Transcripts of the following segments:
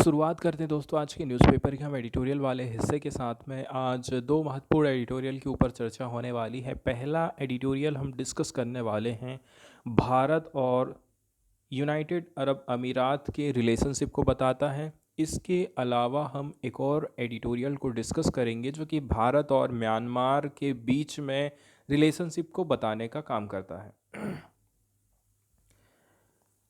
शुरुआत करते हैं दोस्तों आज के न्यूज़पेपर के हम एडिटोरियल वाले हिस्से के साथ में। आज दो महत्वपूर्ण एडिटोरियल के ऊपर चर्चा होने वाली है। पहला एडिटोरियल हम डिस्कस करने वाले हैं भारत और यूनाइटेड अरब अमीरात के रिलेशनशिप को बताता है। इसके अलावा हम एक और एडिटोरियल को डिस्कस करेंगे जो कि भारत और म्यांमार के बीच में रिलेशनशिप को बताने का काम करता है।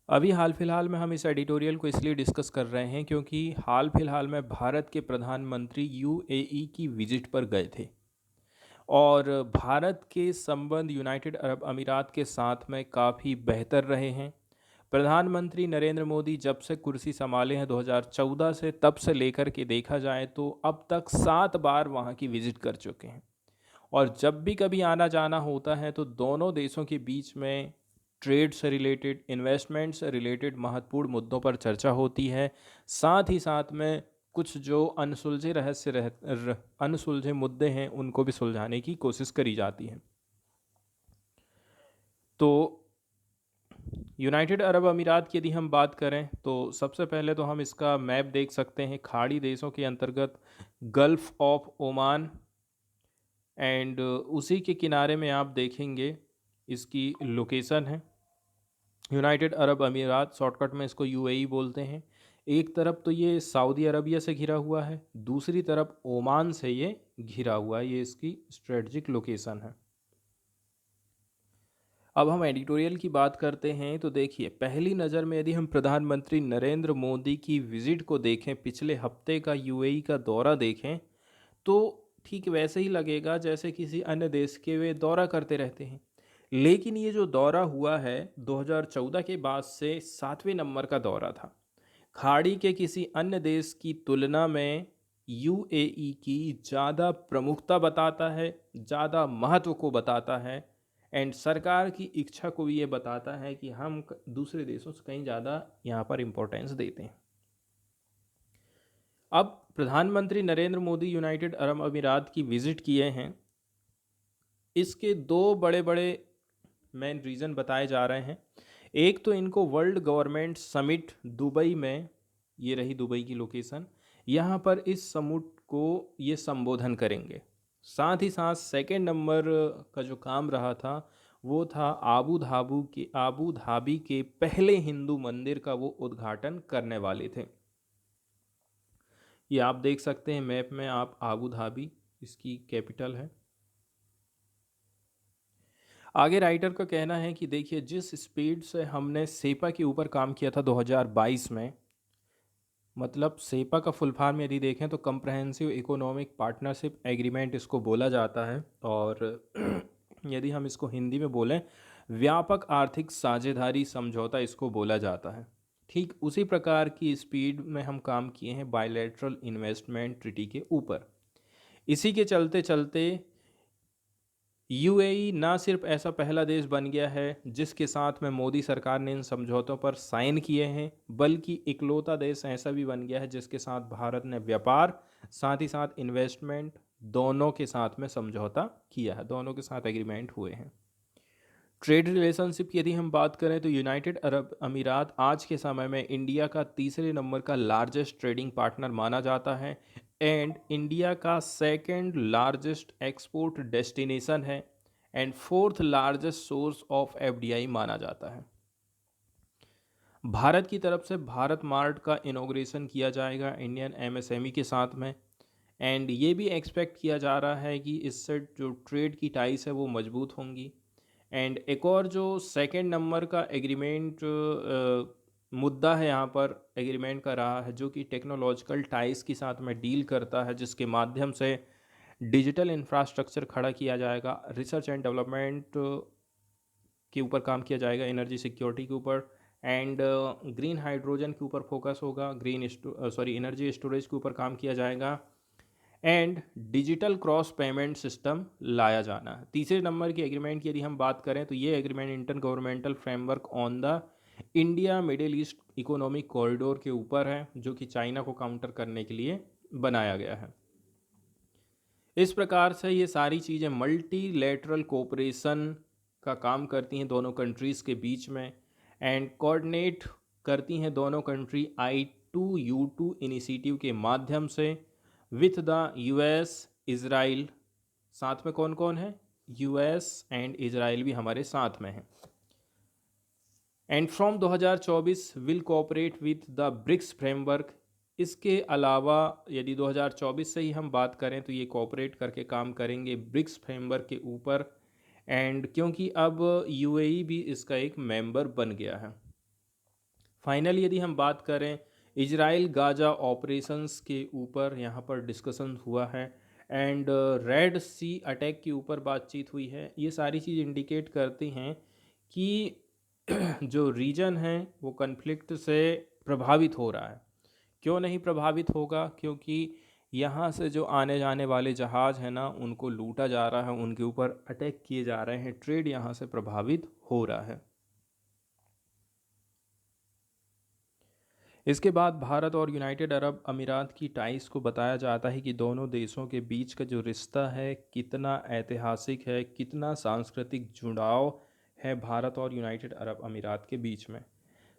अभी हाल फिलहाल में हम इस एडिटोरियल को इसलिए डिस्कस कर रहे हैं क्योंकि हाल फिलहाल में भारत के प्रधानमंत्री यूएई की विजिट पर गए थे और भारत के संबंध यूनाइटेड अरब अमीरात के साथ में काफ़ी बेहतर रहे हैं। प्रधानमंत्री नरेंद्र मोदी जब से कुर्सी संभाले हैं 2014 से, तब से लेकर के देखा जाए तो अब तक 7 बार वहाँ की विजिट कर चुके हैं और जब भी कभी आना जाना होता है तो दोनों देशों के बीच में ट्रेड से रिलेटेड, इन्वेस्टमेंट से रिलेटेड महत्वपूर्ण मुद्दों पर चर्चा होती है। साथ ही साथ में कुछ जो अनसुलझे मुद्दे हैं उनको भी सुलझाने की कोशिश करी जाती है। तो यूनाइटेड अरब अमीरात की यदि हम बात करें तो सबसे पहले तो हम इसका मैप देख सकते हैं। खाड़ी देशों के अंतर्गत गल्फ ऑफ ओमान एंड उसी के किनारे में आप देखेंगे इसकी लोकेशन है। यूनाइटेड अरब अमीरात, शॉर्टकट में इसको यूएई बोलते हैं। एक तरफ तो ये सऊदी अरबिया से घिरा हुआ है, दूसरी तरफ ओमान से ये घिरा हुआ है। ये इसकी स्ट्रेटजिक लोकेशन है। अब हम एडिटोरियल की बात करते हैं तो देखिए, पहली नज़र में यदि हम प्रधानमंत्री नरेंद्र मोदी की विजिट को देखें, पिछले हफ्ते का यूएई का दौरा देखें, तो ठीक वैसे ही लगेगा जैसे किसी अन्य देश के वे दौरा करते रहते हैं। लेकिन ये जो दौरा हुआ है 2014 के बाद से 7वें नंबर का दौरा था। खाड़ी के किसी अन्य देश की तुलना में यूएई की ज़्यादा प्रमुखता बताता है, ज़्यादा महत्व को बताता है एंड सरकार की इच्छा को भी ये बताता है कि हम दूसरे देशों से कहीं ज़्यादा यहाँ पर इम्पोर्टेंस देते हैं। अब प्रधानमंत्री नरेंद्र मोदी यूनाइटेड अरब अमीरात की विज़िट किए हैं। इसके दो बड़े बड़े मेन रीज़न बताए जा रहे हैं। एक तो इनको वर्ल्ड गवर्नमेंट समिट दुबई में, ये रही दुबई की लोकेशन, यहाँ पर इस समिट को ये संबोधन करेंगे। साथ ही साथ सेकेंड नंबर का जो काम रहा था वो था आबू धाबी के पहले हिंदू मंदिर का वो उद्घाटन करने वाले थे। ये आप देख सकते हैं मैप में, आप आबू धाबी इसकी कैपिटल है। आगे राइटर का कहना है कि देखिए, जिस स्पीड से हमने सेपा के ऊपर काम किया था 2022 में, मतलब सेपा का फुल फॉर्म यदि देखें तो कम्प्रहेंसिव इकोनॉमिक पार्टनरशिप एग्रीमेंट इसको बोला जाता है और यदि हम इसको हिंदी में बोलें, व्यापक आर्थिक साझेदारी समझौता इसको बोला जाता है। ठीक उसी प्रकार की स्पीड में हम काम किए हैं बायलैटरल इन्वेस्टमेंट ट्रीटी के ऊपर। इसी के चलते चलते यूएई ना सिर्फ ऐसा पहला देश बन गया है जिसके साथ में मोदी सरकार ने इन समझौतों पर साइन किए हैं, बल्कि इकलौता देश ऐसा भी बन गया है जिसके साथ भारत ने व्यापार साथ ही साथ इन्वेस्टमेंट दोनों के साथ में समझौता किया है, दोनों के साथ एग्रीमेंट हुए हैं। ट्रेड रिलेशनशिप की यदि हम बात करें तो यूनाइटेड अरब अमीरात आज के समय में इंडिया का तीसरे नंबर का लार्जेस्ट ट्रेडिंग पार्टनर माना जाता है एंड इंडिया का सेकंड लार्जेस्ट एक्सपोर्ट डेस्टिनेशन है and fourth largest source of FDI माना जाता है। भारत की तरफ से भारत मार्ट का इनॉग्रेशन किया जाएगा इंडियन एमएसएमई के साथ में एंड ये भी एक्सपेक्ट किया जा रहा है कि इससे जो ट्रेड की टाइस है वो मजबूत होंगी। एंड एक और जो सेकंड नंबर का एग्रीमेंट मुद्दा है यहाँ पर एग्रीमेंट का रहा है, जो कि टेक्नोलॉजिकल टाइस के साथ में डील करता है, जिसके माध्यम से डिजिटल इंफ्रास्ट्रक्चर खड़ा किया जाएगा, रिसर्च एंड डेवलपमेंट के ऊपर काम किया जाएगा, एनर्जी सिक्योरिटी के ऊपर एंड ग्रीन हाइड्रोजन के ऊपर फोकस होगा, एनर्जी स्टोरेज के ऊपर काम किया जाएगा and digital cross payment system लाया जाना है। तीसरे नंबर की एग्रीमेंट की यदि हम बात करें तो ये agreement inter governmental framework on the India middle east economic corridor के ऊपर है, जो कि चाइना को काउंटर करने के लिए बनाया गया है। इस प्रकार से ये सारी चीज़ें मल्टीलेटरल कोऑपरेशन का काम करती हैं दोनों कंट्रीज़ के बीच में एंड कोऑर्डिनेट करती हैं दोनों कंट्री 2U2 इनिशिएटिव के माध्यम से विथ द यूएस, इजराइल, साथ में कौन कौन है, यूएस एंड इजराइल भी हमारे साथ में है। And from 2024 will cooperate with the BRICS framework. इसके अलावा यदि 2024 से ही हम बात करें तो ये कोऑपरेट करके काम करेंगे ब्रिक्स फ्रेमवर्क के ऊपर, एंड क्योंकि अब यूएई भी इसका एक मेंबर बन गया है। फाइनली यदि हम बात करें इजराइल गाजा ऑपरेशंस के ऊपर, यहाँ पर डिस्कशन हुआ है, एंड रेड सी अटैक के ऊपर बातचीत हुई है। ये सारी चीज़ इंडिकेट करती हैं कि जो रीजन है वो कन्फ्लिक्ट से प्रभावित हो रहा है। क्यों नहीं प्रभावित होगा, क्योंकि यहाँ से जो आने जाने वाले जहाज़ हैं ना, उनको लूटा जा रहा है, उनके ऊपर अटैक किए जा रहे हैं, ट्रेड यहाँ से प्रभावित हो रहा है। इसके बाद भारत और यूनाइटेड अरब अमीरात की टाइस को बताया जाता है कि दोनों देशों के बीच का जो रिश्ता है कितना ऐतिहासिक है, कितना सांस्कृतिक जुड़ाव है भारत और यूनाइटेड अरब अमीरात के बीच में।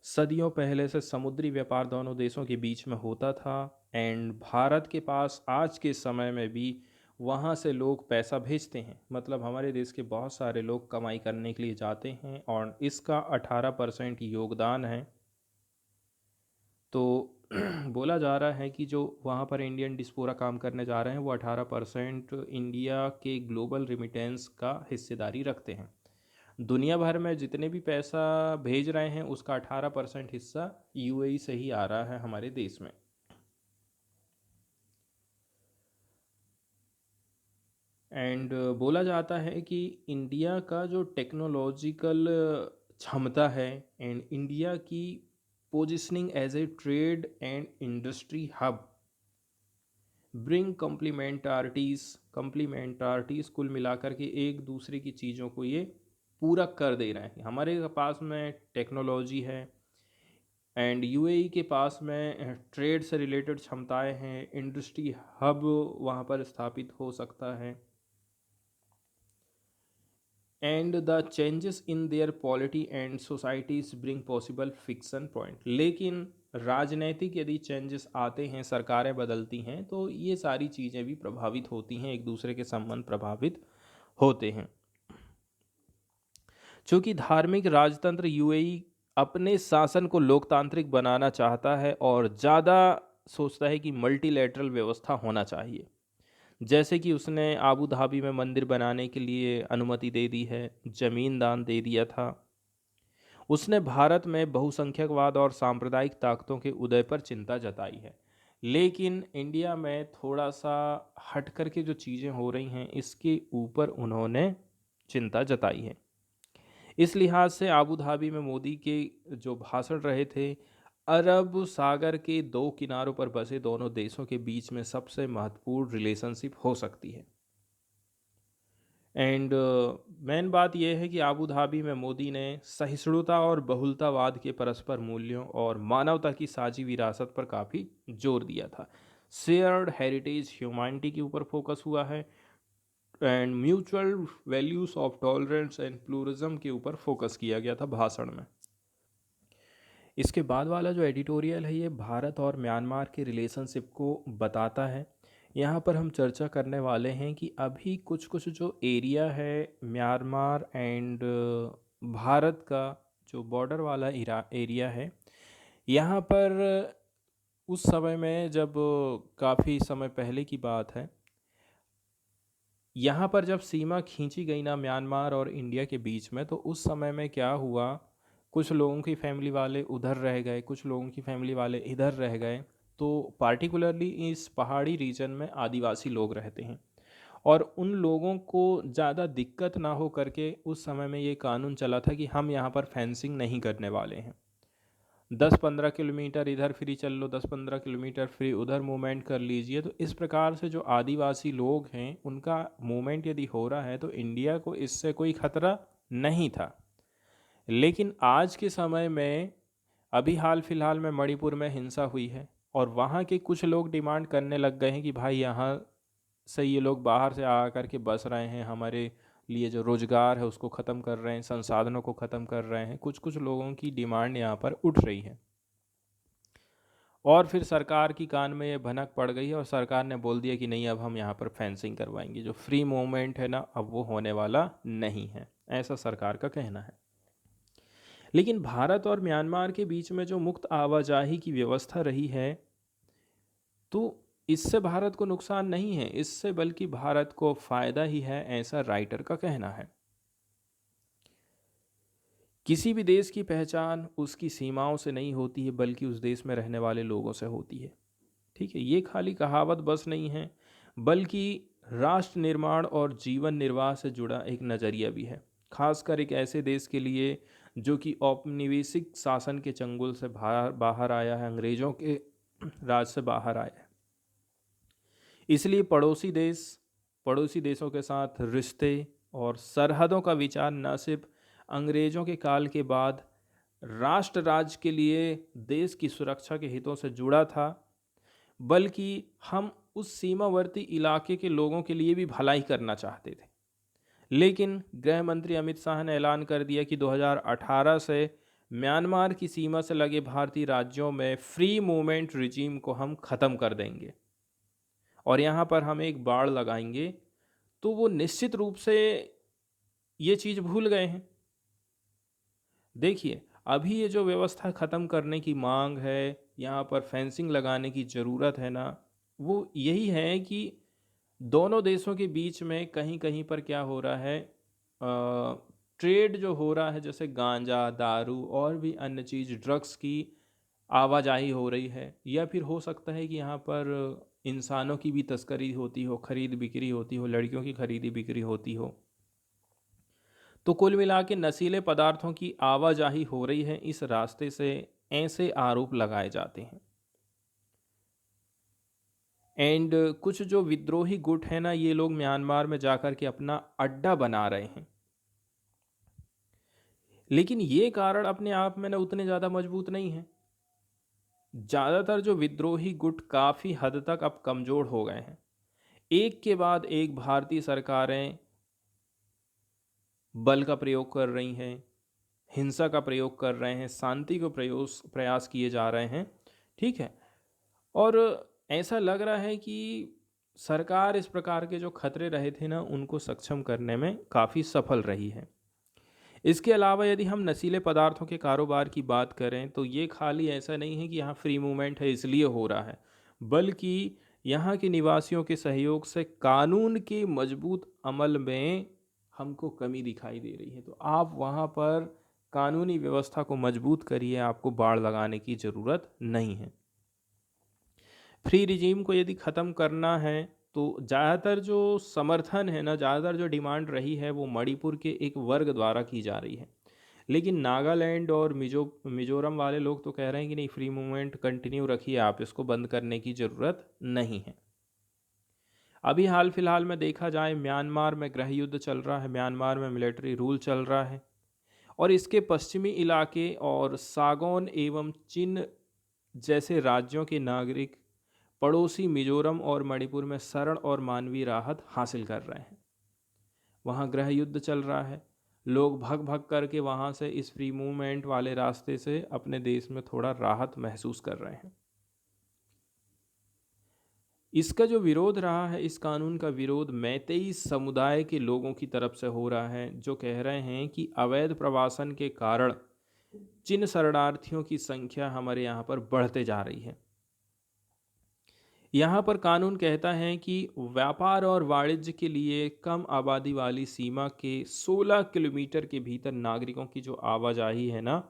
सदियों पहले से समुद्री व्यापार दोनों देशों के बीच में होता था, एंड भारत के पास आज के समय में भी वहाँ से लोग पैसा भेजते हैं, मतलब हमारे देश के बहुत सारे लोग कमाई करने के लिए जाते हैं, और इसका 18% योगदान है। तो बोला जा रहा है कि जो वहाँ पर इंडियन डिस्पोरा काम करने जा रहे हैं वो 18% इंडिया के ग्लोबल रिमिटेंस का हिस्सेदारी रखते हैं। दुनिया भर में जितने भी पैसा भेज रहे हैं उसका 18% हिस्सा यूएई से ही आ रहा है हमारे देश में। एंड बोला जाता है कि इंडिया का जो टेक्नोलॉजिकल क्षमता है एंड इंडिया की positioning as a trade and industry hub bring complementarities कुल मिलाकर के एक दूसरे की चीज़ों को ये पूरक कर दे रहे हैं। हमारे पास में टेक्नोलॉजी है एंड यूएई के पास में ट्रेड से रिलेटेड क्षमताएं हैं, इंडस्ट्री हब वहाँ पर स्थापित हो सकता है, and the changes in their polity and societies bring possible fiction point. लेकिन राजनीतिक यदि चेंजेस आते हैं, सरकारें बदलती हैं, तो ये सारी चीज़ें भी प्रभावित होती हैं, एक दूसरे के संबंध प्रभावित होते हैं। चूँकि धार्मिक राजतंत्र यूएई अपने शासन को लोकतांत्रिक बनाना चाहता है और ज़्यादा सोचता है कि मल्टीलैटरल व्यवस्था होना चाहिए, जैसे कि उसने आबू धाबी में मंदिर बनाने के लिए अनुमति दे दी है, जमीन दान दे दिया था। उसने भारत में बहुसंख्यकवाद और सांप्रदायिक ताकतों के उदय पर चिंता जताई है। लेकिन इंडिया में थोड़ा सा हट कर के जो चीज़ें हो रही हैं इसके ऊपर उन्होंने चिंता जताई है। इस लिहाज से आबू धाबी में मोदी के जो भाषण रहे थे, अरब सागर के दो किनारों पर बसे दोनों देशों के बीच में सबसे महत्वपूर्ण रिलेशनशिप हो सकती है। एंड मेन बात यह है कि आबू धाबी में मोदी ने सहिष्णुता और बहुलतावाद के परस्पर मूल्यों और मानवता की साझी विरासत पर काफ़ी जोर दिया था। शेयर्ड हेरिटेज ह्यूमैनिटी के ऊपर फोकस हुआ है, and mutual values of tolerance and pluralism के ऊपर फोकस किया गया था भाषण में। इसके बाद वाला जो एडिटोरियल है ये भारत और म्यांमार के रिलेशनशिप को बताता है। यहाँ पर हम चर्चा करने वाले हैं कि अभी कुछ कुछ जो एरिया है म्यांमार एंड भारत का, जो बॉर्डर वाला एरिया है, यहाँ पर उस समय में जब काफ़ी समय पहले की बात है, यहाँ पर जब सीमा खींची गई ना म्यांमार और इंडिया के बीच में, तो उस समय में क्या हुआ, कुछ लोगों की फैमिली वाले उधर रह गए, कुछ लोगों की फैमिली वाले इधर रह गए। तो पार्टिकुलरली इस पहाड़ी रीजन में आदिवासी लोग रहते हैं, और उन लोगों को ज़्यादा दिक्कत ना हो करके उस समय में ये कानून चला था कि हम यहाँ पर फेंसिंग नहीं करने वाले हैं। 10-15 किलोमीटर इधर फ्री चल लो, 10-15 किलोमीटर फ्री उधर मूवमेंट कर लीजिए। तो इस प्रकार से जो आदिवासी लोग हैं उनका मूवमेंट यदि हो रहा है तो इंडिया को इससे कोई खतरा नहीं था। लेकिन आज के समय में अभी हाल फिलहाल में मणिपुर में हिंसा हुई है, और वहाँ के कुछ लोग डिमांड करने लग गए हैं कि भाई यहाँ से ये लोग बाहर से आ कर के बस रहे हैं, हमारे लिए जो रोज़गार है उसको ख़त्म कर रहे हैं, संसाधनों को ख़त्म कर रहे हैं। कुछ कुछ लोगों की डिमांड यहाँ पर उठ रही है। और फिर सरकार की कान में ये भनक पड़ गई है और सरकार ने बोल दिया कि नहीं, अब हम यहाँ पर फेंसिंग करवाएंगे, जो फ्री मूवमेंट है ना अब वो होने वाला नहीं है, ऐसा सरकार का कहना है। लेकिन भारत और म्यांमार के बीच में जो मुक्त आवाजाही की व्यवस्था रही है, तो इससे भारत को नुकसान नहीं है, इससे बल्कि भारत को फायदा ही है, ऐसा राइटर का कहना है। किसी भी देश की पहचान उसकी सीमाओं से नहीं होती है, बल्कि उस देश में रहने वाले लोगों से होती है। ठीक है, ये खाली कहावत बस नहीं है, बल्कि राष्ट्र निर्माण और जीवन निर्वाह से जुड़ा एक नज़रिया भी है, खासकर एक ऐसे देश के लिए जो कि औपनिवेशिक शासन के चंगुल से बाहर बाहर आया है, अंग्रेजों के राज से बाहर आया है। इसलिए पड़ोसी देशों के साथ रिश्ते और सरहदों का विचार न सिर्फ अंग्रेजों के काल के बाद राष्ट्र राज्य के लिए देश की सुरक्षा के हितों से जुड़ा था, बल्कि हम उस सीमावर्ती इलाके के लोगों के लिए भी भलाई करना चाहते थे। लेकिन गृह मंत्री अमित शाह ने ऐलान कर दिया कि 2018 से म्यांमार की सीमा से लगे भारतीय राज्यों में फ्री मूवमेंट रिजीम को हम ख़त्म कर देंगे और यहाँ पर हम एक बाड़ लगाएंगे। तो वो निश्चित रूप से ये चीज़ भूल गए हैं। देखिए, अभी ये जो व्यवस्था ख़त्म करने की मांग है, यहाँ पर फेंसिंग लगाने की ज़रूरत है ना, वो यही है कि दोनों देशों के बीच में कहीं कहीं पर क्या हो रहा है, ट्रेड जो हो रहा है, जैसे गांजा, दारू और भी अन्य चीज़, ड्रग्स की आवाजाही हो रही है, या फिर हो सकता है कि यहाँ पर इंसानों की भी तस्करी होती हो, खरीद बिक्री होती हो, लड़कियों की खरीदी बिक्री होती हो। तो कुल मिला के नशीले पदार्थों की आवाजाही हो रही है इस रास्ते से, ऐसे आरोप लगाए जाते हैं। एंड कुछ जो विद्रोही गुट है ना, ये लोग म्यांमार में जाकर के अपना अड्डा बना रहे हैं। लेकिन ये कारण अपने आप में ना उतने ज़्यादा मजबूत नहीं है। ज़्यादातर जो विद्रोही गुट काफ़ी हद तक अब कमज़ोर हो गए हैं। एक के बाद एक भारतीय सरकारें बल का प्रयोग कर रही हैं, हिंसा का प्रयोग कर रहे हैं, शांति को प्रयास किए जा रहे हैं। ठीक है, और ऐसा लग रहा है कि सरकार इस प्रकार के जो खतरे रहे थे ना, उनको सक्षम करने में काफ़ी सफल रही है। इसके अलावा यदि हम नशीले पदार्थों के कारोबार की बात करें, तो ये खाली ऐसा नहीं है कि यहाँ फ्री मूवमेंट है इसलिए हो रहा है, बल्कि यहाँ के निवासियों के सहयोग से कानून के मजबूत अमल में हमको कमी दिखाई दे रही है। तो आप वहाँ पर कानूनी व्यवस्था को मजबूत करिए, आपको बाड़ लगाने की ज़रूरत नहीं है। फ्री रिजीम को यदि ख़त्म करना है, तो ज़्यादातर जो समर्थन है ना, ज़्यादातर जो डिमांड रही है, वो मणिपुर के एक वर्ग द्वारा की जा रही है। लेकिन नागालैंड और मिजोरम वाले लोग तो कह रहे हैं कि नहीं, फ्री मूवमेंट कंटिन्यू रखिए, आप इसको बंद करने की ज़रूरत नहीं है। अभी हाल फिलहाल में देखा जाए, म्यांमार में गृह युद्ध चल रहा है, म्यांमार में मिलिट्री रूल चल रहा है, और इसके पश्चिमी इलाके और सागौन एवं चिन जैसे राज्यों के नागरिक पड़ोसी मिजोरम और मणिपुर में शरण और मानवीय राहत हासिल कर रहे हैं। वहाँ गृह युद्ध चल रहा है, लोग भग भग करके वहाँ से इस फ्री मूवमेंट वाले रास्ते से अपने देश में थोड़ा राहत महसूस कर रहे हैं। इसका जो विरोध रहा है, इस कानून का विरोध मैतेई समुदाय के लोगों की तरफ से हो रहा है, जो कह रहे हैं कि अवैध प्रवासन के कारण चिन शरणार्थियों की संख्या हमारे यहाँ पर बढ़ते जा रही है। यहाँ पर कानून कहता है कि व्यापार और वाणिज्य के लिए कम आबादी वाली सीमा के 16 किलोमीटर के भीतर नागरिकों की जो आवाजाही है ना,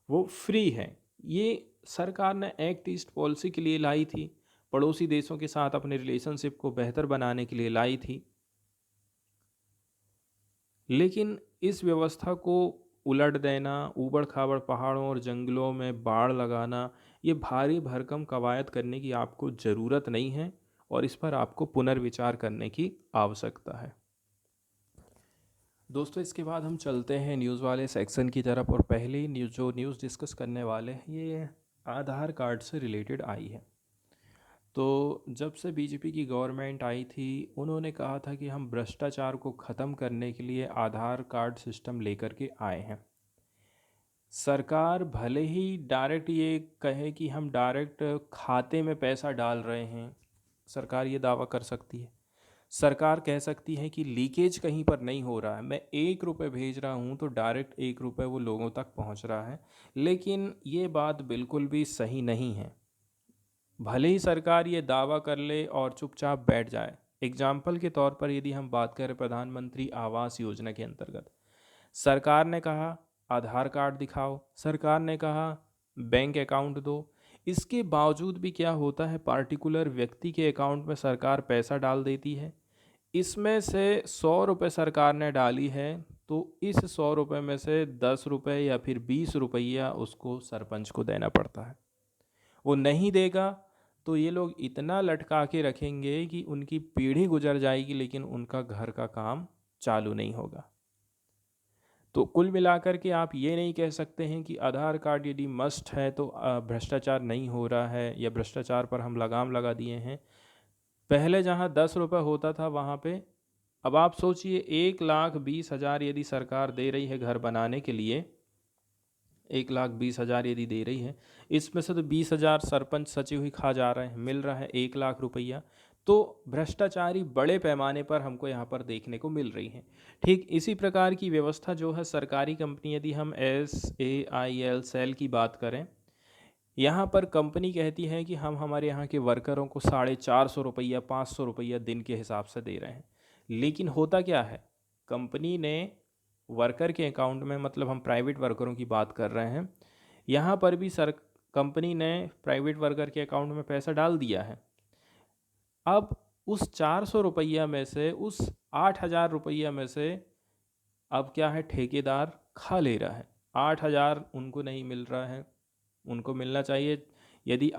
वो फ्री है। ये सरकार ने एक्ट ईस्ट पॉलिसी के लिए लाई थी, पड़ोसी देशों के साथ अपने रिलेशनशिप को बेहतर बनाने के लिए लाई थी। लेकिन इस व्यवस्था को उलट देना, ऊबड़ खाबड़ पहाड़ों और जंगलों में बाड़ लगाना, ये भारी भरकम कवायद करने की आपको ज़रूरत नहीं है, और इस पर आपको पुनर्विचार करने की आवश्यकता है। दोस्तों, इसके बाद हम चलते हैं न्यूज़ वाले सेक्शन की तरफ, और पहली न्यूज़ डिस्कस करने वाले हैं, ये आधार कार्ड से रिलेटेड आई है। तो जब से बीजेपी की गवर्नमेंट आई थी, उन्होंने कहा था कि हम भ्रष्टाचार को ख़त्म करने के लिए आधार कार्ड सिस्टम लेकर के आए हैं। सरकार भले ही डायरेक्ट ये कहे कि हम डायरेक्ट खाते में पैसा डाल रहे हैं, सरकार ये दावा कर सकती है। सरकार कह सकती है कि लीकेज कहीं पर नहीं हो रहा है, मैं 1 रुपये भेज रहा हूँ तो डायरेक्ट 1 रुपये वो लोगों तक पहुँच रहा है। लेकिन ये बात बिल्कुल भी सही नहीं है। भले ही सरकार ये दावा कर ले और चुपचाप बैठ जाए। एग्जाम्पल के तौर पर यदि हम बात करें प्रधानमंत्री आवास योजना के अंतर्गत, सरकार ने कहा आधार कार्ड दिखाओ, सरकार ने कहा बैंक अकाउंट दो। इसके बावजूद भी क्या होता है, पार्टिकुलर व्यक्ति के अकाउंट में सरकार पैसा डाल देती है। इसमें से 100 रुपये सरकार ने डाली है, तो इस 100 रुपये में से 10 रुपये या फिर 20 रुपया उसको सरपंच को देना पड़ता है। वो नहीं देगा तो ये लोग इतना लटका के रखेंगे कि उनकी पीढ़ी गुजर जाएगी, लेकिन उनका घर का काम चालू नहीं होगा। तो कुल मिलाकर के आप ये नहीं कह सकते हैं कि आधार कार्ड यदि मस्ट है तो भ्रष्टाचार नहीं हो रहा है या भ्रष्टाचार पर हम लगाम लगा दिए हैं। पहले जहाँ 10 रुपये होता था वहाँ पे अब आप सोचिए 1,20,000 यदि सरकार दे रही है घर बनाने के लिए, 1,20,000 यदि दे रही है, इसमें से तो 20,000 सरपंच सची हुई खा जा रहे हैं, मिल रहा है 1,00,000 रुपया। तो भ्रष्टाचारी बड़े पैमाने पर हमको यहाँ पर देखने को मिल रही है। ठीक इसी प्रकार की व्यवस्था जो है सरकारी कंपनी, यदि हम SAIL सेल की बात करें, यहाँ पर कंपनी कहती है कि हम हमारे यहाँ के वर्करों को 450 रुपया 500 रुपया दिन के हिसाब से दे रहे हैं। लेकिन होता क्या है, कंपनी ने वर्कर के अकाउंट में, मतलब हम प्राइवेट वर्करों की बात कर रहे हैं, यहाँ पर भी कंपनी ने प्राइवेट वर्कर के अकाउंट में पैसा डाल दिया है। अब उस 400 रुपया में से, उस 8,000 रुपया में से अब क्या है, ठेकेदार खा ले रहा है। 8,000 उनको नहीं मिल रहा है, उनको मिलना चाहिए। यदि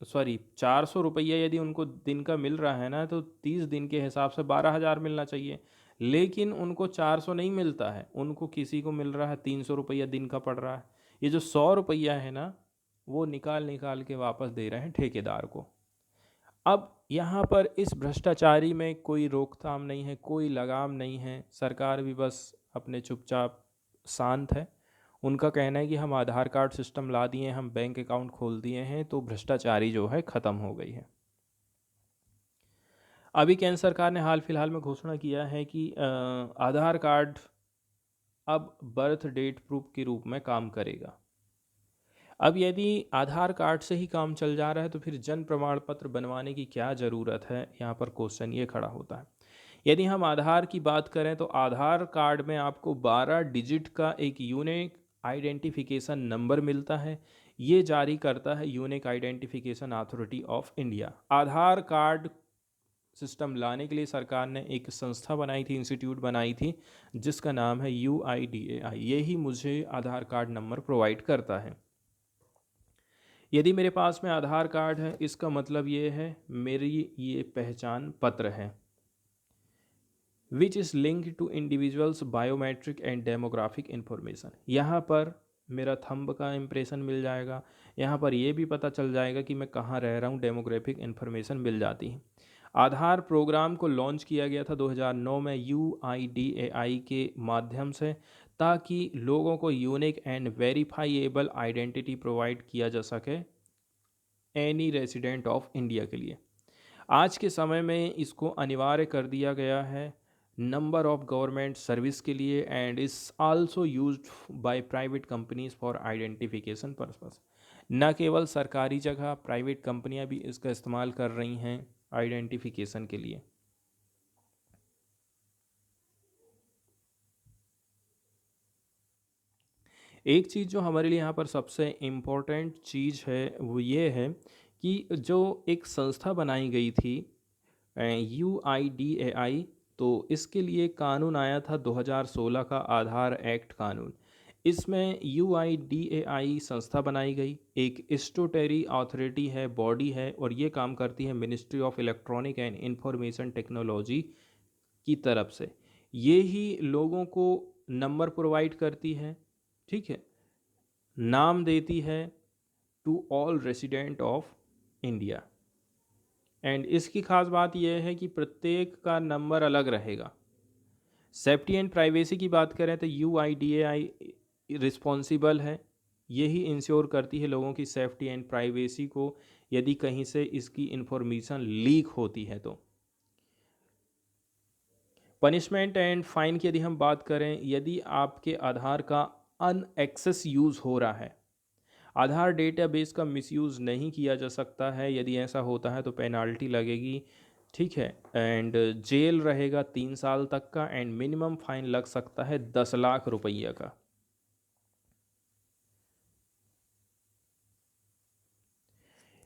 400 रुपया यदि उनको दिन का मिल रहा है ना, तो 30 दिन के हिसाब से 12,000 मिलना चाहिए। लेकिन उनको 400 नहीं मिलता है, उनको किसी को मिल रहा है 300 रुपया दिन का पड़ रहा है। ये जो 100 रुपया है ना, वो निकाल निकाल के वापस दे रहे हैं ठेकेदार को। अब यहाँ पर इस भ्रष्टाचारी में कोई रोकथाम नहीं है, कोई लगाम नहीं है। सरकार भी बस अपने चुपचाप शांत है। उनका कहना है कि हम आधार कार्ड सिस्टम ला दिए, हम बैंक अकाउंट खोल दिए हैं, तो भ्रष्टाचारी जो है ख़त्म हो गई है। अभी केंद्र सरकार ने हाल फिलहाल में घोषणा किया है कि आधार कार्ड अब बर्थ डेट प्रूफ के रूप में काम करेगा। अब यदि आधार कार्ड से ही काम चल जा रहा है तो फिर जन प्रमाण पत्र बनवाने की क्या ज़रूरत है, यहाँ पर क्वेश्चन ये खड़ा होता है। यदि हम आधार की बात करें तो आधार कार्ड में आपको 12 डिजिट का एक यूनिक आइडेंटिफिकेशन नंबर मिलता है। ये जारी करता है unique identification authority of India. Aadhaar card system लाने के लिए सरकार ने एक संस्था बनाई थी, इंस्टीट्यूट बनाई थी, जिसका नाम है UIDAI। यही मुझे आधार कार्ड नंबर प्रोवाइड करता है। यदि मेरे पास में आधार कार्ड है, इसका मतलब ये है मेरी ये पहचान पत्र है, which is link to individuals biometric and demographic information. यहाँ पर मेरा थंब का इम्प्रेशन मिल जाएगा, यहाँ पर यह भी पता चल जाएगा कि मैं कहाँ रह रहा हूँ, डेमोग्राफिक इन्फॉर्मेशन मिल जाती है। आधार प्रोग्राम को लॉन्च किया गया था 2009 में UIDAI के माध्यम से, ताकि लोगों को unique and verifiable identity provide किया जा सके एनी रेजिडेंट ऑफ इंडिया के लिए। आज के समय में इसको अनिवार्य कर दिया गया है नंबर ऑफ गवर्नमेंट सर्विस के लिए, and is also used by private companies for identification purpose. न केवल सरकारी जगह, प्राइवेट कंपनियां भी इसका इस्तेमाल कर रही हैं आइडेंटिफिकेशन के लिए। एक चीज़ जो हमारे लिए यहाँ पर सबसे इम्पोर्टेंट चीज़ है वो ये है कि जो एक संस्था बनाई गई थी UIDAI, तो इसके लिए कानून आया था 2016 का आधार एक्ट कानून। इसमें UIDAI संस्था बनाई गई, एक स्टैट्यूटरी अथॉरिटी है, बॉडी है, और ये काम करती है ministry of electronic and information technology की तरफ से। ये ही लोगों को नंबर प्रोवाइड करती है, ठीक है, नाम देती है to all resident of India. And इसकी खास बात यह है कि प्रत्येक का नंबर अलग रहेगा। सेफ्टी एंड प्राइवेसी की बात करें तो UIDAI रिस्पॉन्सिबल है, यही इंश्योर करती है लोगों की सेफ्टी एंड प्राइवेसी को यदि कहीं से इसकी इंफॉर्मेशन लीक होती है तो। पनिशमेंट एंड फाइन की यदि हम बात करें, यदि आपके आधार का अनएक्सेस यूज़ हो रहा है, आधार डेटाबेस का मिसयूज़ नहीं किया जा सकता है, यदि ऐसा होता है तो पेनाल्टी लगेगी, ठीक है। एंड जेल रहेगा 3 साल तक का, एंड मिनिमम फाइन लग सकता है 10 लाख रुपये का।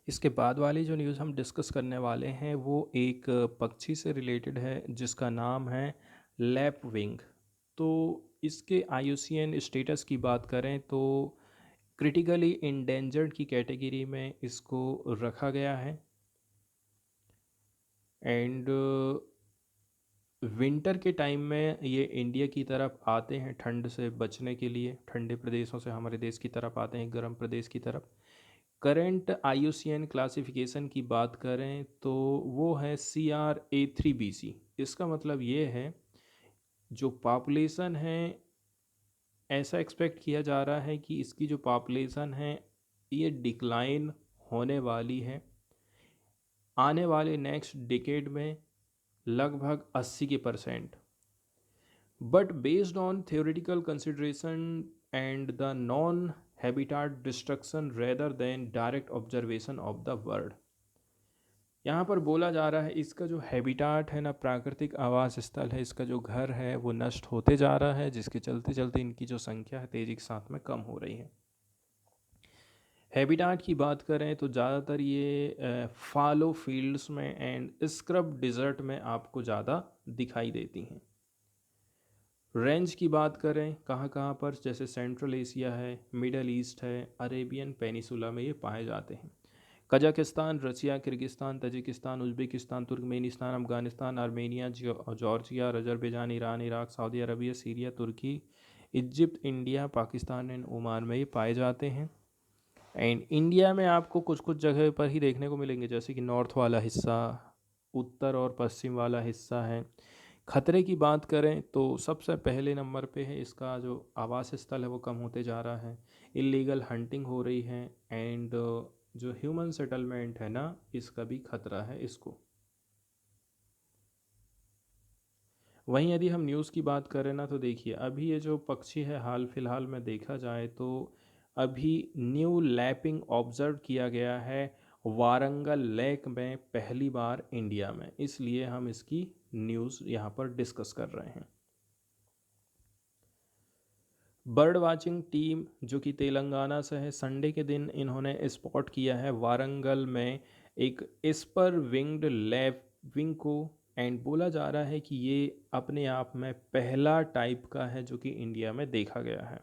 इसके बाद वाली जो न्यूज़ हम डिस्कस करने वाले हैं वो एक पक्षी से रिलेटेड है जिसका नाम है लैपविंग। तो इसके आईयूसीएन स्टेटस की बात करें तो क्रिटिकली इंडेंजर्ड की कैटेगरी में इसको रखा गया है। एंड विंटर के टाइम में ये इंडिया की तरफ आते हैं ठंड से बचने के लिए, ठंडे प्रदेशों से हमारे देश की तरफ आते हैं गर्म प्रदेश की तरफ। करंट आईयूसीएन क्लासिफिकेशन की बात करें तो वो है CRA3BC। इसका मतलब ये है जो पॉपुलेशन है, ऐसा एक्सपेक्ट किया जा रहा है कि इसकी जो पॉपुलेशन है ये डिक्लाइन होने वाली है आने वाले नेक्स्ट डिकेड में लगभग 80%। But based on theoretical consideration and the non-habitat destruction rather than direct observation of the bird, यहाँ पर बोला जा रहा है इसका जो हैबिटाट है ना, प्राकृतिक आवास स्थल है, इसका जो घर है वो नष्ट होते जा रहा है, जिसके चलते चलते इनकी जो संख्या है तेज़ी के साथ में कम हो रही है। हैबिटाट की बात करें तो ज़्यादातर ये फॉलो फील्ड्स में एंड स्क्रब डिज़र्ट में आपको ज़्यादा दिखाई देती हैं। रेंज की बात करें कहाँ कहाँ पर, जैसे सेंट्रल एशिया है, मिडल ईस्ट है, अरेबियन पेनिसुला में ये पाए जाते हैं। Kazakhstan, Russia, Kyrgyzstan, Tajikistan, Uzbekistan, Turkmenistan, Afghanistan, Armenia, Georgia, Azerbaijan, Iran, Iraq, Saudi Arabia, Syria, तुर्की, Egypt, India, Pakistan and Oman में ये पाए जाते हैं। एंड इंडिया में आपको कुछ कुछ जगह पर ही देखने को मिलेंगे, जैसे कि नॉर्थ वाला हिस्सा, उत्तर और पश्चिम वाला हिस्सा है। खतरे की बात करें तो सबसे पहले नंबर पे है इसका जो आवास स्थल है वो कम होते जा रहा है, इलीगल हंटिंग हो रही है, एंड जो ह्यूमन सेटलमेंट है ना इसका भी खतरा है इसको। वहीं यदि हम न्यूज़ की बात करें ना तो देखिए अभी ये जो पक्षी है हाल फिलहाल में देखा जाए तो अभी न्यू लैपिंग ऑब्जर्व किया गया है वारंगल लेक में पहली बार इंडिया में, इसलिए हम इसकी न्यूज़ यहाँ पर डिस्कस कर रहे हैं। बर्ड वाचिंग टीम जो कि तेलंगाना से है, संडे के दिन इन्होंने स्पॉट किया है वारंगल में एक एस्पर विंग्ड लैपिंग को, एंड बोला जा रहा है कि ये अपने आप में पहला टाइप का है जो कि इंडिया में देखा गया है।